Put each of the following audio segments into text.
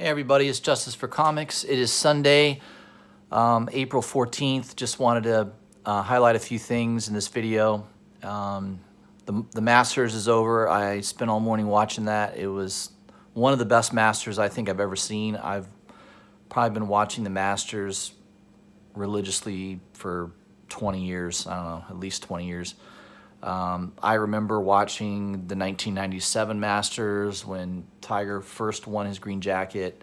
Hey everybody, it's Justice for Comics. It is Sunday, April 14th. Just wanted to highlight a few things in this video. The Masters is over. I spent all morning watching that. It was one of the best Masters I think I've ever seen. I've probably been watching the Masters religiously for 20 years. I don't know, at least 20 years. I remember watching the 1997 Masters when Tiger first won his green jacket,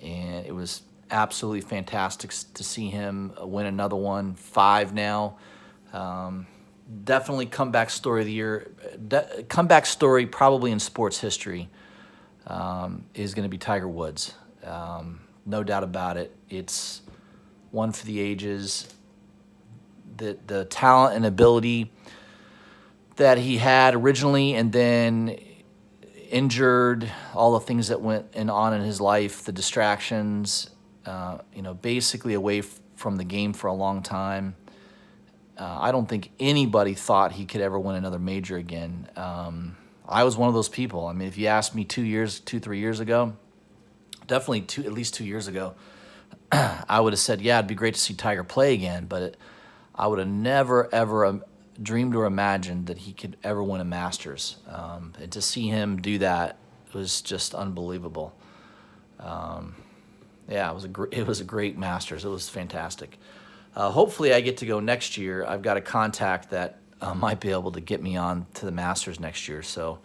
and it was absolutely fantastic to see him win another one, 5 now. Definitely comeback story of the year. Comeback story probably in sports history is going to be Tiger Woods. No doubt about it. It's one for the ages. The talent and ability that he had originally, and then injured, all the things that went on in his life, the distractions, basically away from the game for a long time. I don't think anybody thought he could ever win another major again. I was one of those people. I mean, if you asked me 3 years ago, definitely at least 2 years ago, I would have said, yeah, it'd be great to see Tiger play again, but I would have never, ever dreamed or imagined that he could ever win a Masters. And to see him do that was just unbelievable. Yeah, it was a great Masters. It was fantastic. Hopefully I get to go next year. I've got a contact that might be able to get me on to the Masters next year. So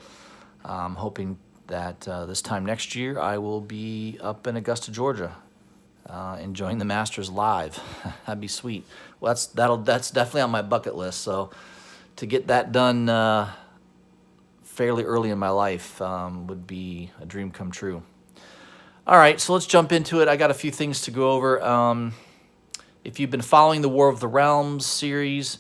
I'm hoping that this time next year I will be up in Augusta, Georgia, enjoying the Masters live. That'd be sweet. Well, that's definitely on my bucket list. So to get that done fairly early in my life would be a dream come true. All right, so let's jump into it. I got a few things to go over. If you've been following the War of the Realms series,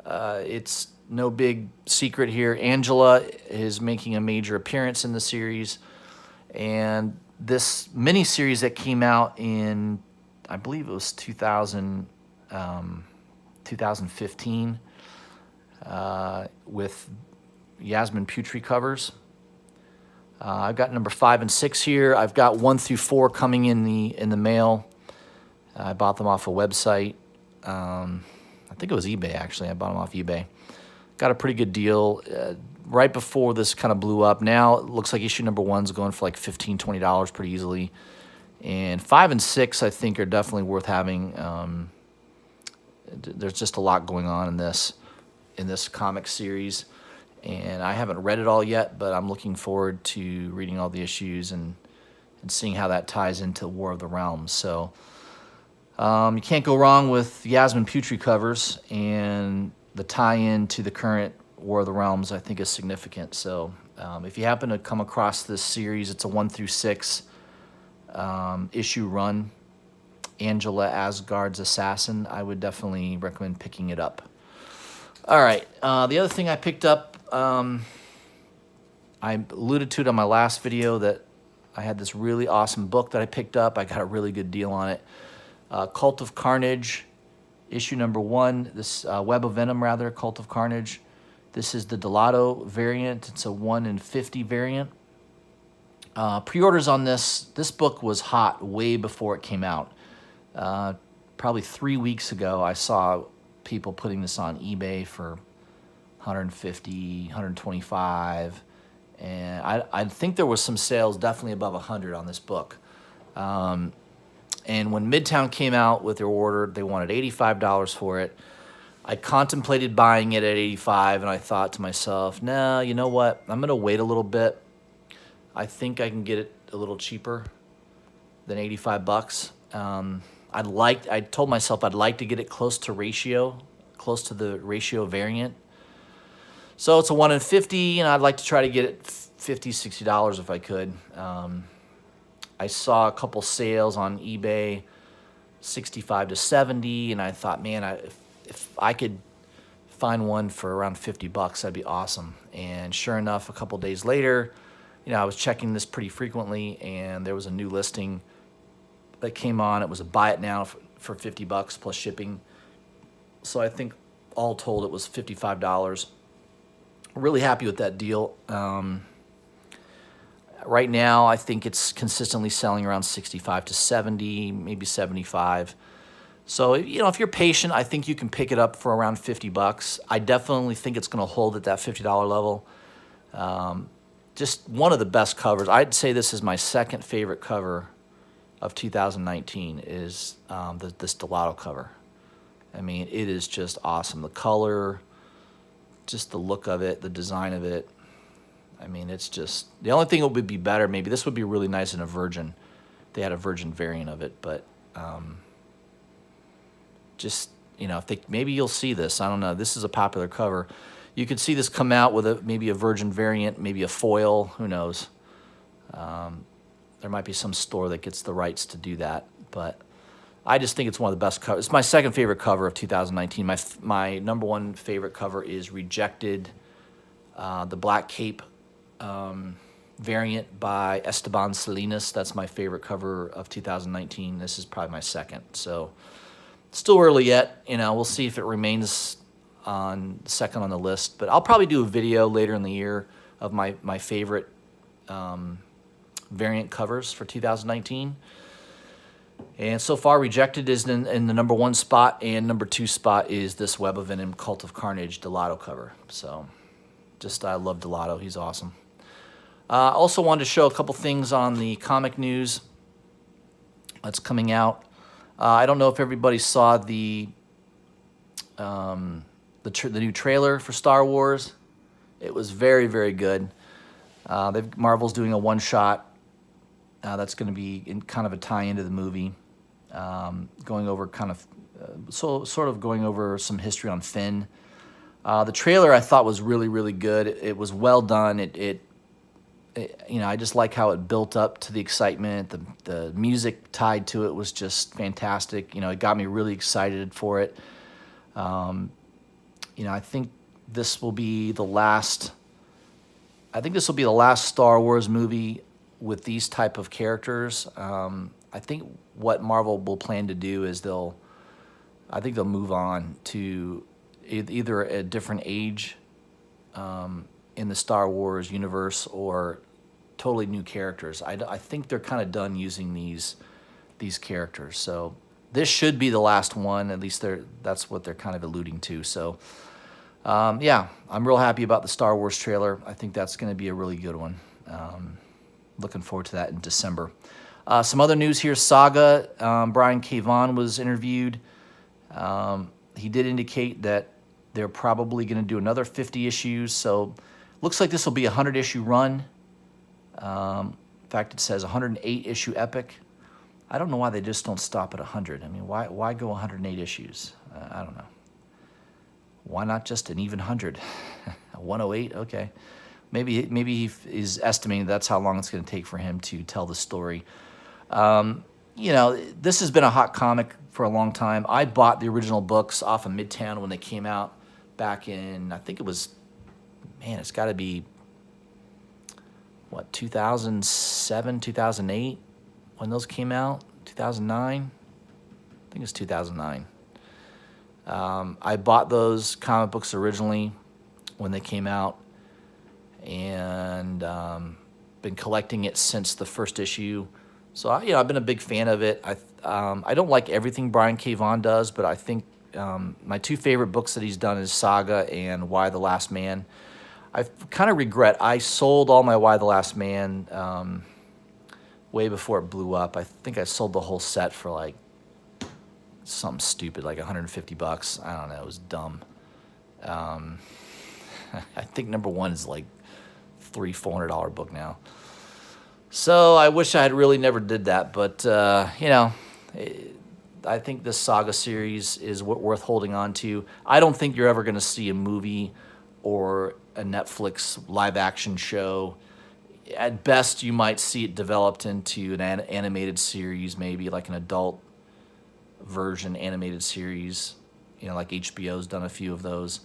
it's no big secret here. Angela is making a major appearance in the series, and this mini-series that came out in, I believe it was 2015, with Yasmin Putri covers. I've got number 5 and 6 here. I've got 1 through 4 coming in the mail. I bought them off a website. I think it was eBay, actually. I bought them off eBay. Got a pretty good deal right before this kind of blew up. Now it looks like issue number 1's going for like $15, $20 pretty easily. And 5 and 6, I think, are definitely worth having. There's just a lot going on in this comic series. And I haven't read it all yet, but I'm looking forward to reading all the issues and seeing how that ties into War of the Realms. So you can't go wrong with Yasmin Putri covers, and the tie-in to the current War of the Realms I think is significant. So if you happen to come across this series, it's a 1 through 6 issue run, Angela Asgard's Assassin, I would definitely recommend picking it up. All right, the other thing I picked up, I alluded to it on my last video that I had this really awesome book that I picked up. I got a really good deal on it. Cult of Carnage, issue number 1, this Web of Venom, rather, Cult of Carnage. This is the Delato variant. It's a 1 in 50 variant. Pre-orders on this book was hot way before it came out. Probably 3 weeks ago, I saw people putting this on eBay for $150, $125, and I think there was some sales definitely above $100 on this book. And when Midtown came out with their order, they wanted $85 for it. I contemplated buying it at $85, and I thought to myself, no, you know what? I'm going to wait a little bit. I think I can get it a little cheaper than 85 bucks. I told myself I'd like to get it close to the ratio variant. So it's a 1 in 50, and I'd like to try to get it $50, $60 if I could. I saw a couple sales on eBay, 65 to 70, and I thought, man, if I could find one for around 50 bucks, that'd be awesome. And sure enough, a couple days later, I was checking this pretty frequently, and there was a new listing that came on. It was a buy it now for 50 bucks plus shipping. So I think all told it was $55. Really happy with that deal. Right now, I think it's consistently selling around 65 to 70, maybe 75. So, you know, if you're patient, I think you can pick it up for around 50 bucks. I definitely think it's going to hold at that $50 level. Just one of the best covers. I'd say this is my second favorite cover of 2019 is this Delato cover. I mean, it is just awesome. The color, just the look of it, the design of it. I mean, it's just, the only thing that would be better, maybe this would be really nice in a Virgin. They had a Virgin variant of it, but just, you know, if they, maybe you'll see this. I don't know. This is a popular cover. You could see this come out with maybe a Virgin variant, maybe a foil. Who knows? There might be some store that gets the rights to do that, but I just think it's one of the best covers. It's my second favorite cover of 2019. My number one favorite cover is Rejected, the Black Cape variant by Esteban Salinas. That's my favorite cover of 2019. This is probably my second. So still early yet. You know, we'll see if it remains on second on the list. But I'll probably do a video later in the year of my favorite variant covers for 2019. And so far, Rejected is in the number one spot, and number two spot is this Web of Venom Cult of Carnage Delato cover. So just, I love Delato. He's awesome. Also wanted to show a couple things on the comic news that's coming out. I don't know if everybody saw the new trailer for Star Wars. It was very, very good. Marvel's doing a one-shot that's going to be in kind of a tie-in to the movie, going over kind of sort of going over some history on Finn. The trailer I thought was really, really good. It was well done. It you know, I just like how it built up to the excitement. The music tied to it was just fantastic. You know, it got me really excited for it. You know, I think this will be the last. I think this will be the last Star Wars movie with these type of characters. I think what Marvel will plan to do is I think they'll move on to either a different age in the Star Wars universe or totally new characters. I think they're kind of done using these characters. So this should be the last one. At least that's what they're kind of alluding to. So yeah, I'm real happy about the Star Wars trailer. I think that's going to be a really good one. Looking forward to that in December. Some other news here. Saga, Brian K. Vaughan was interviewed. He did indicate that they're probably going to do another 50 issues. So looks like this will be a 100-issue run. In fact, it says 108-issue epic. I don't know why they just don't stop at 100. I mean, why go 108 issues? I don't know. Why not just an even 100? 108, okay. Maybe he is estimating that's how long it's going to take for him to tell the story. You know, this has been a hot comic for a long time. I bought the original books off of Midtown when they came out back in, I think it was, man, it's got to be, what, 2007, 2008 when those came out? 2009? I think it's 2009. I bought those comic books originally when they came out, and been collecting it since the first issue. So I've been a big fan of it. I don't like everything Brian K. Vaughan does, but I think my two favorite books that he's done is Saga and Y the Last Man. I kind of regret I sold all my Y the Last Man way before it blew up. I think I sold the whole set for like something stupid, like 150 bucks. I don't know. It was dumb. I think number one is like $400 book now. So I wish I had really never did that, but you know, I think this Saga series is worth holding on to. I don't think you're ever going to see a movie or a Netflix live action show. At best, you might see it developed into an animated series, maybe like an adult version animated series. You know, like HBO's done a few of those.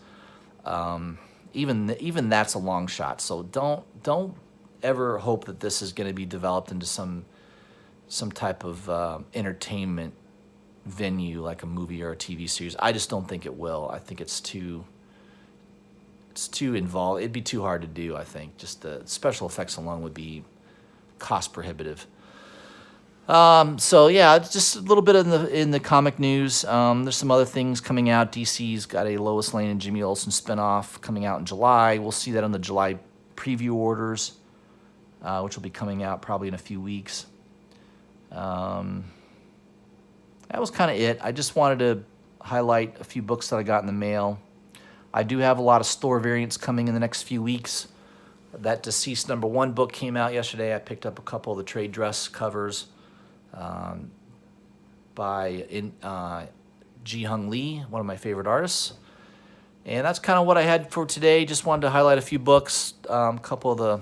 Even that's a long shot. So don't ever hope that this is going to be developed into some type of entertainment venue like a movie or a TV series. I just don't think it will. I think it's too involved. It'd be too hard to do, I think. Just the special effects alone would be cost prohibitive. So yeah, it's just a little bit in the comic news. There's some other things coming out. DC's got a Lois Lane and Jimmy Olsen spinoff coming out in July. We'll see that on the July preview orders, which will be coming out probably in a few weeks. That was kind of it. I just wanted to highlight a few books that I got in the mail. I do have a lot of store variants coming in the next few weeks. That Deceased #1 book came out yesterday. I picked up a couple of the trade dress covers by Ji Hung Lee, one of my favorite artists. And that's kind of what I had for today. Just wanted to highlight a few books, a couple of the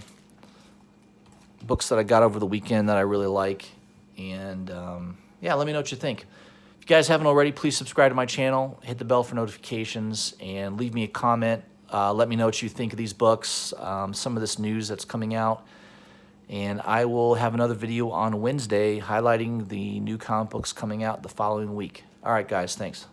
books that I got over the weekend that I really like. And yeah, let me know what you think. If you guys haven't already, please subscribe to my channel, hit the bell for notifications, and leave me a comment. Let me know what you think of these books, some of this news that's coming out. And I will have another video on Wednesday highlighting the new comic books coming out the following week. All right, guys, thanks.